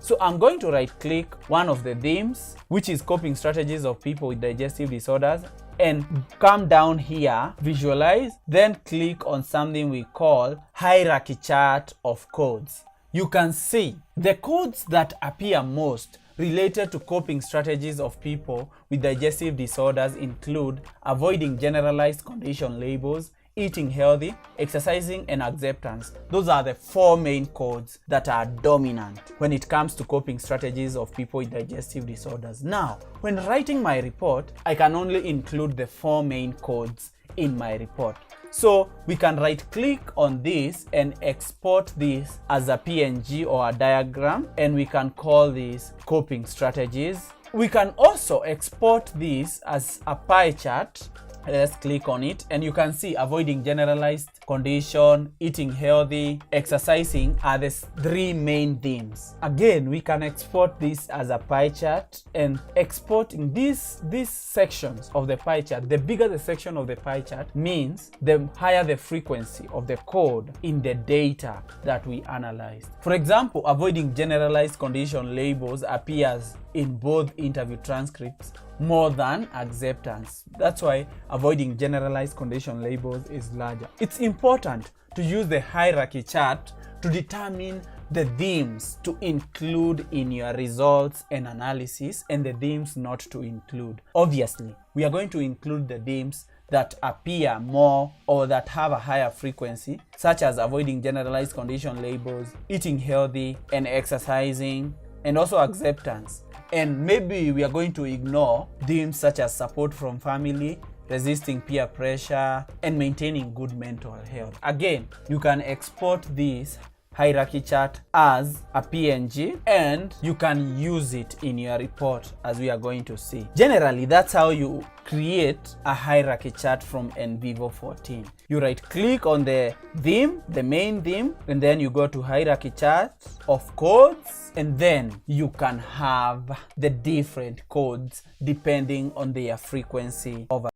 So I'm going to right click one of the themes, which is coping strategies of people with digestive disorders, and come down here, visualize, then click on something we call hierarchy chart of codes. You can see the codes that appear most related to coping strategies of people with digestive disorders include avoiding generalized condition labels, eating healthy, exercising, and acceptance. Those are the 4 main codes that are dominant when it comes to coping strategies of people with digestive disorders. Now, when writing my report, I can only include the 4 main codes in my report. So we can right click on this and export this as a PNG or a diagram, and we can call this coping strategies. We can also export this as a pie chart. Let's click on it, and you can see avoiding generalized condition, eating healthy, exercising are the 3 main themes. Again, we can export this as a pie chart, and exporting these sections of the pie chart, the bigger the section of the pie chart means the higher the frequency of the code in the data that we analyzed. For example, avoiding generalized condition labels appears in both interview transcripts more than acceptance. That's why avoiding generalized condition labels is larger. It's important to use the hierarchy chart to determine the themes to include in your results and analysis and the themes not to include. Obviously, we are going to include the themes that appear more or that have a higher frequency, such as avoiding generalized condition labels, eating healthy, and exercising, and also acceptance. And maybe we are going to ignore themes such as support from family, resisting peer pressure, and maintaining good mental health. Again, you can export this hierarchy chart as a PNG and you can use it in your report, as we are going to see. Generally, that's how you create a hierarchy chart from NVivo 14. You right click on the theme, the main theme, and then you go to hierarchy charts of codes, and then you can have the different codes depending on their frequency of